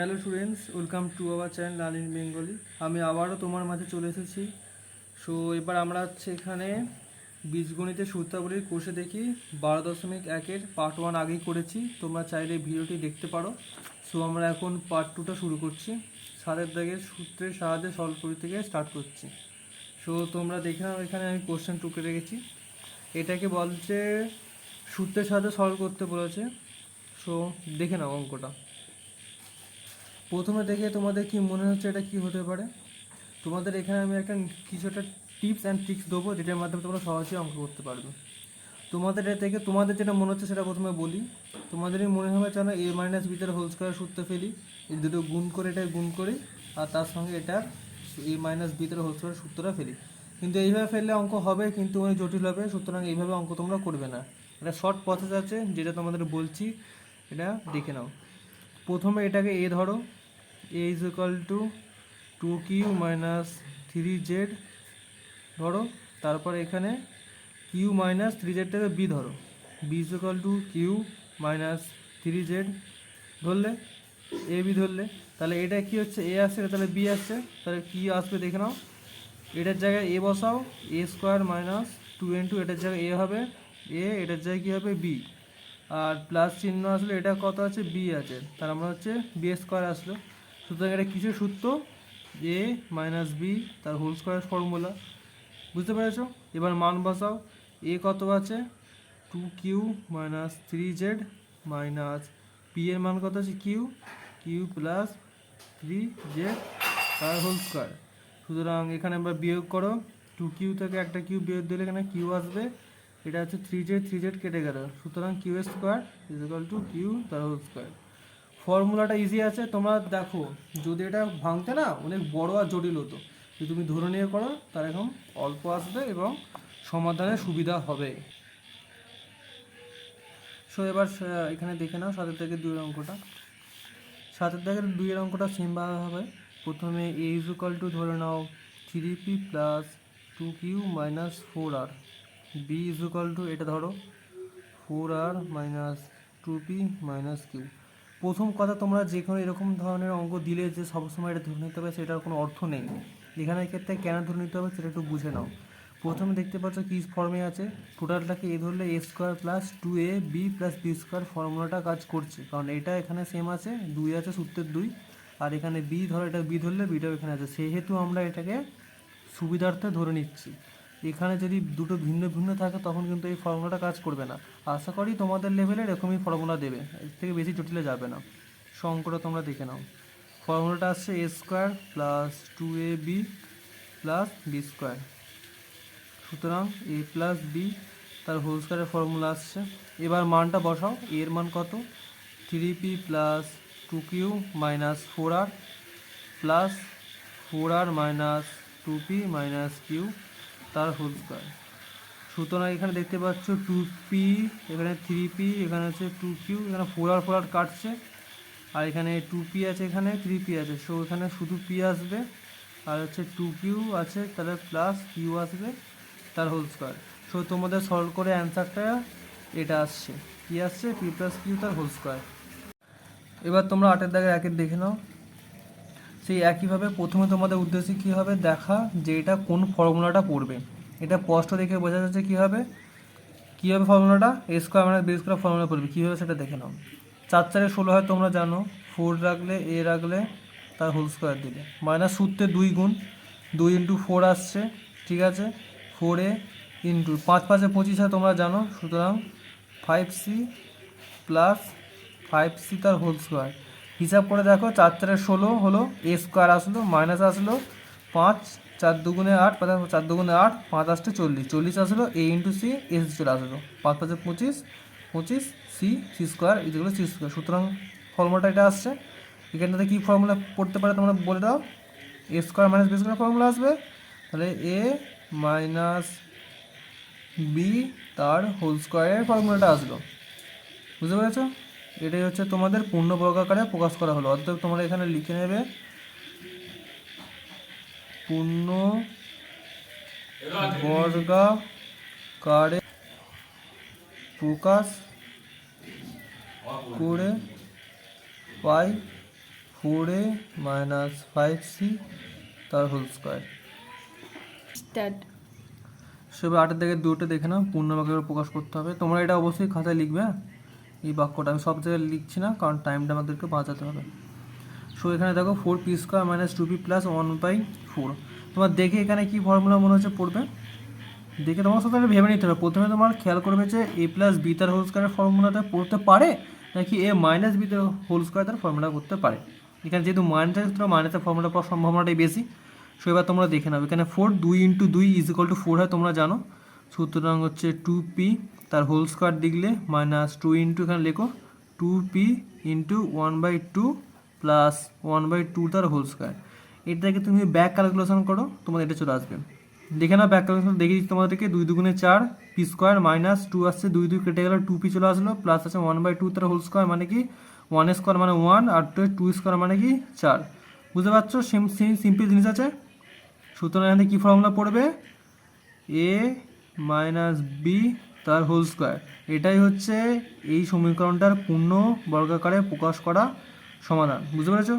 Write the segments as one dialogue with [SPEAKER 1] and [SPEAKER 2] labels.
[SPEAKER 1] Hello students, welcome to our channel learn in Bengali. আমি আবারও তোমার মাঝে চলে এসেছি। সো এবার আমরা হচ্ছে এখানে বীজগণিতের সূত্রাবলীর কোর্সে দেখি 12.1-এর পার্ট 1 আগেই করেছি, তোমরা চাইলে ভিডিওটি দেখতে পারো। সো আমরা এখন পার্ট 2টা শুরু করছি। সাতের দাগের সূত্রের সাহায্যে সলভ করি থেকে স্টার্ট করছি। সো তোমরা দেখে নাও, এখানে আমি কোশ্চেন টুকে রেখেছি। এটাকে বলছে সূত্রের সাহায্যে সলভ করতে বলেছে। সো দেখে নাও অঙ্কটা। প্রথমে দেখে তোমাদের কি মনে হচ্ছে এটা কি হতে পারে? তোমাদের এখানে আমি কিছু একটা টিপস অ্যান্ড ট্রিক্স দেবো, যেটার মাধ্যমে তোমরা সহজেই অঙ্ক করতে পারবে। তোমাদের এটা থেকে তোমাদের যেটা মনে হচ্ছে সেটা প্রথমে বলি। তোমাদেরই মনে হবে যেন a মাইনাস বি তার হোল স্কোয়ার সূত্র ফেলি, এই দুটো গুণ করে এটাই গুণ করি, আর তার সঙ্গে এটার a মাইনাস বি তার হোল স্কোয়ার সূত্রটা ফেলি। কিন্তু এইভাবে ফেললে অঙ্ক হবে, কিন্তু অনেক জটিল হবে, সুতরাং এইভাবে অঙ্ক তোমরা করবে না। এটা শর্ট প্রসেস আছে যেটা তোমাদের বলছি, এটা দেখে নাও। প্রথমে এটাকে a ধরো, a is equal to 2q minus 3z ধরো। তারপর এখানে q মাইনাস 3zটাকে b ধরো, b is equal to q minus 3z ধরলে, a b ধরলে। তাহলে এটা কি হচ্ছে, a আসছে, তাহলে b আসছে, তাহলে কি আসবে দেখে নাও। এটার জায়গায় a বসাও, a স্কোয়ার মাইনাস 2 এটার জায়গায় a হবে a, এটার জায়গায় কী হবে b, আর প্লাস চিহ্ন আসলে এটা কত আছে b আছে, তার আমরা হচ্ছে b স্কোয়ার আসলো। সুতরাং এটা কিছু সূত্র a মাইনাস বি তার হোল স্কোয়ার ফর্মুলা, বুঝতে পেরেছো? এবার মান বসাও, a কত আছে 2q minus 3z minus P এর মান কত আছে q প্লাস 3z তার হোল স্কোয়ার। সুতরাং এখানে আমরা বিয়োগ করো, 2q থেকে একটা q বিয়োগ দিলে এখানে q আসবে, এটা হচ্ছে 3z কেটে গেল, সুতরাং q square is equal to q তার হোল স্কোয়ার। ফর্মুলাটা ইজি আছে, তোমরা দেখো যদি এটা ভাঙতে না অনেক বড় আর জটিল হতো, যদি তুমি ধরে নিয়ে করো তার এখন অল্প আসবে এবং সমাধানের সুবিধা হবে। সো এবার এখানে দেখে নাও 7 থেকে 2 অঙ্কটা। 7 থেকে 2 অঙ্কটা সেমভাবে হবে। প্রথমে a ইজ ইকুয়াল টু ধরে নাও 3p plus 2q minus 4r, b is equal to এটা ধরো 4r minus 2p minus q। প্রথম কথা, তোমরা যে কোনো এরকম ধরনের অঙ্ক দিলে যে সবসময় এটা ধরে নিতে হবে সেটার কোনো অর্থ নেই। এখানে ক্ষেত্রে কেন ধরে নিতে হবে সেটা একটু বুঝে নাও। প্রথমে দেখতে পাচ্ছ কী ফর্মে আছে, টোটালটাকে এ ধরলে a square plus 2ab plus B square ফর্মুলাটা কাজ করছে, কারণ এটা এখানে সেম আছে, 2 আছে সূত্রের 2, আর এখানে বি ধরো, এটা বি ধরলে বিটাও এখানে আছে, সেহেতু আমরা এটাকে সুবিধার্থে ধরে নিচ্ছি। এখানে যদি দুটো ভিন্ন ভিন্ন থাকে তখন কিন্তু এই ফর্মুলাটা কাজ করবে না। আশা করি তোমাদের লেভেলে এরকমই ফর্মুলা দেবে, এর থেকে বেশি জটিলে যাবে না। অঙ্কটা তোমরা দেখে নাও। ফর্মুলাটা আসছে a square plus 2ab plus B square, সুতরাং a প্লাস বি তার হোল স্কোয়ারের ফর্মুলা আসছে। এবার মানটা বসাও, এর মান কত 3p plus 2q minus 4r plus 4r minus 2p minus q তার হোল স্কোয়ার। সুতরাং এখানে দেখতে পাচ্ছ 2p, এখানে 3p, এখানে হচ্ছে 2q, এখানে 4r কাটছে, আর এখানে 2p আছে, এখানে 3p আছে, সো এখানে শুধু p আসবে, আর হচ্ছে 2q আছে, তাহলে প্লাস q আসবে তার হোল স্কোয়ার। সো তোমাদের সলভ করে অ্যান্সারটা এটা আসছে, কি আসছে p প্লাস q তার হোল স্কোয়ার। এবার তোমরা 8 দাগের 1 দেখে নাও। সেই একইভাবে প্রথমে তোমাদের উদ্দেশ্য কী হবে, দেখা যে এটা কোন ফর্মুলাটা পড়বে। এটা স্পষ্ট দেখে বোঝা যাচ্ছে কী হবে ফর্মুলাটা, a square minus B square formula পড়বে, কী হবে সেটা দেখে নাও। 4 4 16 হয় তোমরা জানো, 4 রাখলে a রাখলে তার হোল স্কোয়ার দিলে, মাইনাস সূত্রে 2 গুণ, 2 ইন্টু 4 আসছে, ঠিক আছে, 4a ইন্টু 5 5 25 হয় তোমরা জানো, সুতরাং 5c প্লাস 5c তার হোল স্কোয়ার। হিসাব করে দেখো, 4 4 16 হলো, a স্কোয়ার আসলো, মাইনাস আসলো 5, 4 দুগুণে 8, 4 দুগুণে 8, 5 আসতে 40, 40 আসলো, a ইন্টু সি, এস চলে আসলো, 5 5 25, 25 সি স্কোয়ার যেগুলো সি স্কোয়ার। সুতরাং ফর্মুলাটা এটা আসছে। এখানটাতে কী ফর্মুলা পড়তে পারে তোমরা বলে দাও, A square minus B square formula আসবে, তাহলে এ মাইনাস বি তার হোল স্কোয়ারের ফর্মুলাটা আসলো, বুঝতে পেরেছো? এটাই হচ্ছে তোমাদের পূর্ণবর্গ আকারে প্রকাশ করা হলো। অর্থাৎ তোমরা এখানে লিখে নেবে পূর্ণ বর্গাকারে প্রকাশ করে পাই 4a মাইনাস 5c তার হোল স্কোয়ার।
[SPEAKER 2] স্টার্ট।
[SPEAKER 1] সেভাবে 8 থেকে 2টা দেখে নাও, পূর্ণ বাক্যে প্রকাশ করতে হবে। তোমরা এটা অবশ্যই খাতায় লিখবে। এই বাক্যটা আমি সব জায়গায় লিখছি না, কারণ টাইমটা আমাদেরকে বাঁচাতে হবে। সো এখানে দেখো 4p square minus 2p plus 1/4। তোমার দেখে এখানে কি ফর্মুলা মনে হচ্ছে পড়বে, দেখে তোমার সাথে ভেবে নিতে হবে। প্রথমে তোমার খেয়াল করবে যে a প্লাস বি তার হোল স্কোয়ারের ফর্মুলাটা পড়তে পারে নাকি a মাইনাস বি তার হোল স্কোয়ার তার ফর্মুলা করতে পারে। এখানে যেহেতু মাইনাস আছে, তোমরা মাইনাসের ফর্মুলা পাওয়ার সম্ভাবনাটাই বেশি। সো এবার তোমরা দেখে নাও, এখানে 4 2 ইন্টু 2 ইজ ইকুয়াল টু 4 হয়, তোমরা জানো। সুতরাং হচ্ছে 2p তার হোল স্কোয়ার লিখলে মাইনাস 2 ইন্টু এখানে লেখো 2p ইন্টু 1/2 প্লাস 1/2 তার হোল স্কোয়ার। এটাকে তুমি ব্যাক ক্যালকুলেশন করো, তোমাদের এটা চলে আসবে। দেখে নাও ব্যাক ক্যালকুলেশন দেখে দিচ্ছি তোমাদেরকে। 2 দুগুণে 4 পি স্কোয়ার মাইনাস 2 আসছে, 2 2 কেটে গেলে 2p চলে আসলো, প্লাস আছে 1/2 তার হোল স্কোয়ার মানে কি 1 স্কোয়ার মানে 1 আর 2 স্কোয়ার মানে কি 4। বুঝতে পারছো, সিম্পল জিনিস আছে। সুতরাং এখানে কী ফর্মুলা পড়বে, a মাইনাস বি তার হোল স্কোয়ার। এটাই হচ্ছে এই সমীকরণটার পূর্ণ বর্গাকারে প্রকাশ করা সমাধান। বুঝতে পেরেছো?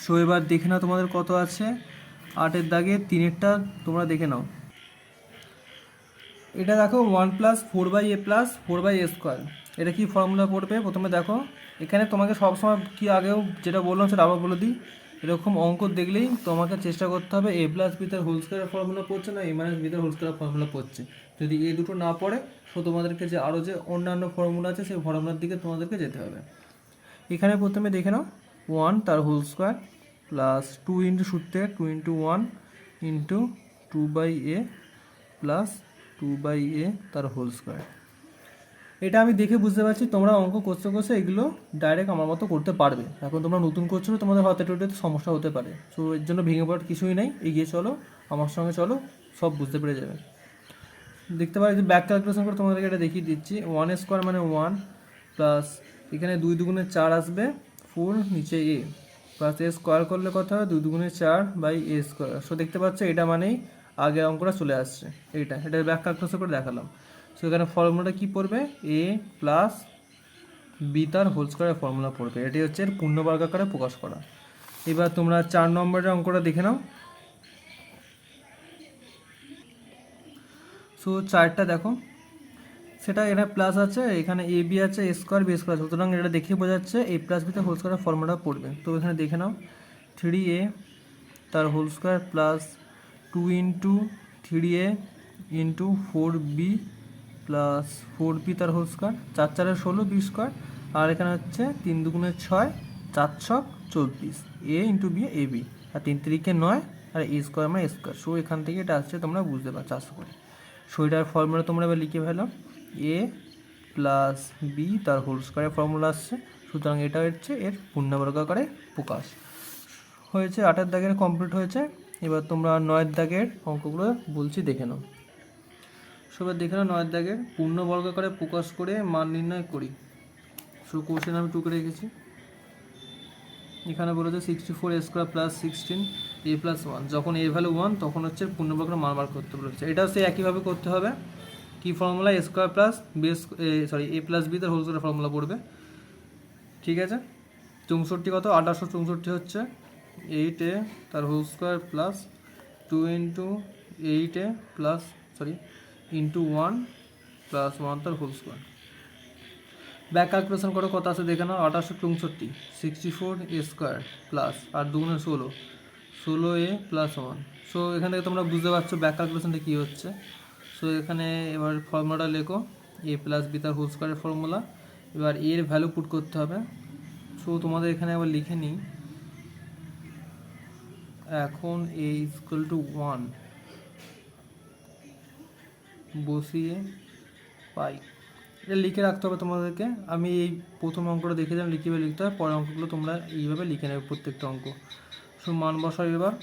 [SPEAKER 1] সো এবার দেখে নাও তোমাদের কত আছে। 8 দাগে 3-এরটা তোমরা দেখে নাও। এটা দেখো 1 plus 4/a plus 4/a square. এটা কি ফর্মুলা পড়বে প্রথমে দেখো। এখানে তোমাকে সবসময় কি আগেও যেটা বললাম সেটা আবার বলে দিই, এরকম অঙ্ক দেখলেই তোমাকে চেষ্টা করতে হবে a প্লাস বি তার হোল স্কোয়ারের ফর্মুলা পড়ছে না a মাইনাস বি তার হোল স্কোয়ারের ফর্মুলা পড়ছে। যদি এই দুটো না পড়ে তো তোমাদেরকে যে আরও যে অন্যান্য ফর্মুলা আছে সেই ফর্মুলার দিকে তোমাদেরকে যেতে হবে। এখানে প্রথমে দেখে নাও 1 তার হোল স্কোয়ার প্লাস 2 ইন্টু সূত্রে 2 into 1 into 2/a plus 2/a তার হোল স্কোয়ার। এটা আমি দেখে বুঝতে পারছি তোমরা অঙ্ক করতে করতে এগুলো ডাইরেক্ট আমার মতো করতে পারবে। এখন তোমরা নতুন করছো, তোমাদের হাতে টোটে সমস্যা হতে পারে। সো এর জন্য ভেঙে পড়ার কিছুই নেই, এগিয়ে চলো, আমার সঙ্গে চলো, সব বুঝতে পেরে যাবে। দেখতে পারি যে ব্যাক ক্যালকুলেশন করে তোমাদেরকে এটা দেখিয়ে দিচ্ছি। 1 স্কোয়ার মানে 1 প্লাস এখানে 2 দুগুণে 4 আসবে, 4 নিচে a প্লাস a স্কোয়ার করলে কত হবে 2 দুগুণে 4/a স্কোয়ার। সো দেখতে পাচ্ছ এটা মানেই আগের অঙ্কটা চলে আসছে। এটা ব্যাক ক্যালকুলেশন করে দেখালাম। সো এখানে ফর্মুলাটা কী পড়বে, a প্লাস বি তার হোল স্কোয়ারের ফর্মুলা পড়বে। এটি হচ্ছে এর পূর্ণবর্গাকারে প্রকাশ করা। এবার তোমরা 4 নম্বরের অঙ্কটা দেখে নাও। সো 4টা দেখো, সেটা এখানে প্লাস আছে, এখানে এ বি আছে, এ স্কোয়ার বি স্কোয়ার। সুতরাং এটা দেখে বোঝা যাচ্ছে এ প্লাস বিতে হোল স্কোয়ারের ফর্মুলা পড়বে। তো এখানে দেখে নাও 3a তার whole square plus 2 into 3a into 4b plus 4b তার হোল স্কোয়ার, 4 4 16 বি স্কোয়ার। আর এখানে হচ্ছে 3 দুগুণে 6 4 6 34 a into B A B, আর 3 3 9 আর এ স্কোয়ার মানে স্কোয়ার। সো এখান থেকে এটা আসছে, তোমরা বুঝতে পারছো আশা করি। সো এটার ফর্মুলা তোমরা এবার লিখে ফেলাম, a প্লাস বি তার হোল স্কোয়ারের ফর্মুলা আসছে। সুতরাং এটা হচ্ছে এর পূর্ণবর্গাকারে প্রকাশ হয়েছে। 8 দাগের কমপ্লিট হয়েছে। এবার তোমরা 9 দাগের অঙ্কগুলো বলছি দেখে নাও। সবার দেখে নাও 9 দাগের পূর্ণবর্গাকারে প্রকাশ করে মান নির্ণয় করি। সো কোশ্চেন আমি টুকে রেখেছি। এখানে বলেছে 64 a square plus 16 a plus 1। যখন a ভ্যালু 1 তখন হচ্ছে পূর্ণবর্গের মান বার করতে বলেছে। এটাও সে একইভাবে করতে হবে। কি formula, A square plus B A plus B তার হোল স্কোয়ার ফর্মুলা পড়বে। ঠিক আছে, 64 কত 1864 হচ্ছে 8a তার whole square plus 2 into 8a plus into 1 plus 1 তার হোল স্কোয়ার। ব্যাক ক্যালকুলেশন করে কত আছে দেখে নাও। 1864 64 a স্কোয়ার প্লাস আর 2 গুণে 16 16a প্লাস 1। সো এখান থেকে তোমরা বুঝতে পারছো ব্যাক ক্যালকুলেশনটা কী হচ্ছে। সো এখানে এবার ফর্মুলাটা লেখো, a প্লাস বি তার হোল স্কোয়ারের ফর্মুলা। এবার এর ভ্যালু পুট করতে হবে। সো তোমাদের এখানে আবার লিখে নিই। এখন a ইকুয়াল টু 1 বসিয়ে পাই, এটা লিখে রাখতে হবে তোমাদেরকে। আমি এই প্রথম অঙ্কটা দেখে দিলাম লিখে লিখতে হবে, পরের অঙ্কগুলো তোমরা এইভাবে লিখে নেবে প্রত্যেকটা অঙ্ক। সো মান বসাই এবার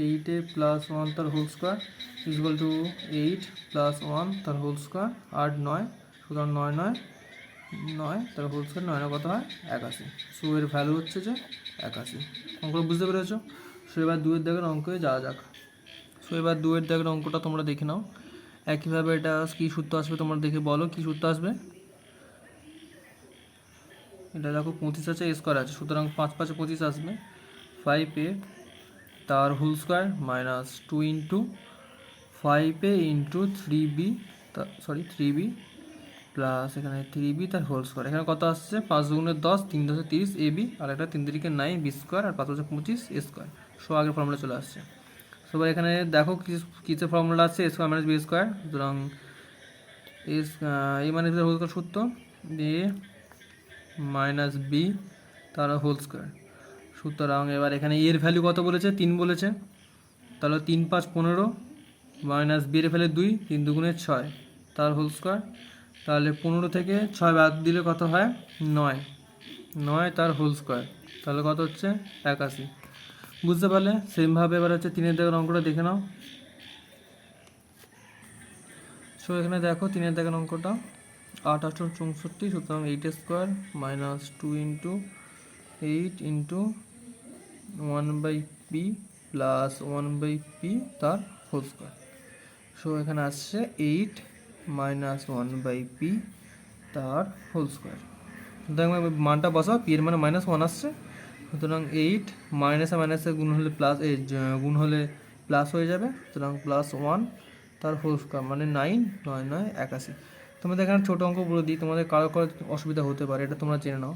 [SPEAKER 1] 8a প্লাস 1 তার whole square equal to 8 plus 1 তার হোল স্কোয়ার 8 9, সুতরাং 9 9 9 তার হোল স্কোয়ার 9 কত হয় 81। সো এর ভ্যালু হচ্ছে যে 81। অঙ্কটা বুঝতে পেরেছো? সো এবার 2 এর দাগের অঙ্কে যাওয়া যাক। সো এবার 2 এর দাগের অঙ্কটা তোমরা দেখে নাও। একইভাবে এটা কী সূত্র আসবে তোমরা দেখে বলো কী সূত্র আসবে। এটা দেখো 25 আছে, এ স্কোয়ার আছে, সুতরাং 5 5 25 আসবে। 5a তার whole square minus 2 into 5a into 3b, sorry 3b plus এখানে 3b তার হোল স্কোয়ার। এখানে কত আসছে? 5 দুগুণে 10, 3 10 30 ab, আর একটা 3 3 9 বি স্কোয়ার, আর 5 5 25 এ স্কোয়ার। সো আগের ফর্মুলা চলে আসছে। সো এখানে দেখো কিছু ফর্মুলা আছে, এ স্কোয়ার মাইনাস বি স্কোয়ার, সুতরাং এ মানে হোল স্কোয়ার সূত্র, এ মাইনাস বি তার হোল স্কোয়ার। সুতরাং এবার এখানে এর ভ্যালু কত বলেছে? 3 বলেছে, তাহলে 3 5 15 মাইনাস বি এর ভ্যালু 2, 3 দুগুণে 6 তার হোল স্কোয়ার। তাহলে 15 থেকে 6 বাদ দিলে কত হয়? 9, 9 তার হোল স্কোয়ার। তাহলে কত হচ্ছে? 81। বুঝতে পারলে? সেমভাবে এবার হচ্ছে 3 দাগের অঙ্কটা দেখে নাও। সো এখানে দেখো 3 দাগের অঙ্কটা 8 8 64, সুতরাং 8 square minus 2 into 8 into 1/p plus 1/p তার হোল স্কোয়ার। সো এখানে আসছে 8 মাইনাস 1/p তার হোল স্কোয়ার। সুতরাং মানটা বসাও, পি এর মানে মাইনাস 1 আসছে, সুতরাং 8 মাইনাসে মাইনাসে গুণ হলে প্লাস, গুণ হলে প্লাস হয়ে যাবে, সুতরাং প্লাস 1 তার হোল স্কোয়ার মানে 9 9 9 81। তোমাদের এখানে ছোটো অঙ্ক বলে দিই, তোমাদের কারো কারো অসুবিধা হতে পারে, এটা তোমরা জেনে নাও,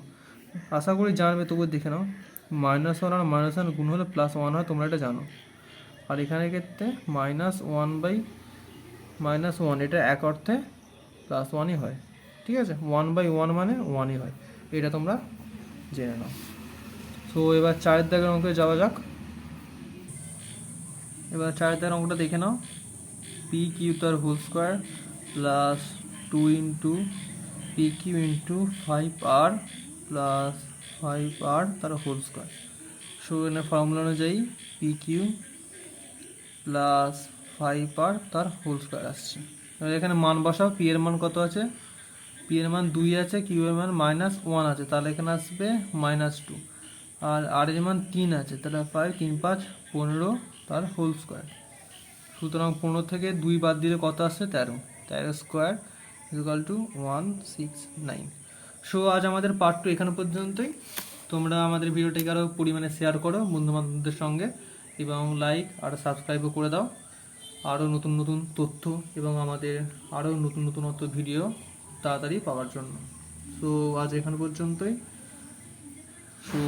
[SPEAKER 1] আশা করি জানবে, তবুও দেখে নাও। -1 আর -1 গুণ হলে +1 হয়, তোমরা এটা জানো। আর এখানে ক্ষেত্রে -1/-1, এটা এক অর্থে +1ই হয়, ঠিক আছে? 1/1 মানে 1ই হয়, এটা তোমরা জেনে নাও। সো এবার 4 দাগের অঙ্কে যাওয়া যাক। এবার 4 দাগের অঙ্কটা দেখে নাও। পি কিউ তার whole square plus 2 into P Q into 5r plus 5r তার হোল স্কোয়ার। সো এখানে ফর্মুলা অনুযায়ী পি কিউ প্লাস 5r তার হোল স্কোয়ার আসছে। এবার এখানে মান বসাও। পি এর মান কত আছে? পি এর মান 2 আছে, কিউ এর মান -1 আছে, তাহলে এখানে আসবে -2, আর আর এর মান 3 আছে, তাহলে 5 3 5 15 তার হোল স্কোয়ার। সুতরাং 15 থেকে 2 বাদ দিলে কত আসছে? 13, 13 স্কোয়ার ইকুয়াল টু 169। সো আজ আমাদের পার্ট 2 এখানে পর্যন্তই। তোমরা আমাদের ভিডিওটিকে আরও পরিমাণে শেয়ার করো বন্ধুবান্ধবদের সঙ্গে, এবং লাইক আর সাবস্ক্রাইবও করে দাও আরও নতুন নতুন তথ্য এবং আমাদের আরও নতুন নতুনত্ব ভিডিও তাড়াতাড়ি পাওয়ার জন্য। সো আজ এখানে পর্যন্তই। সো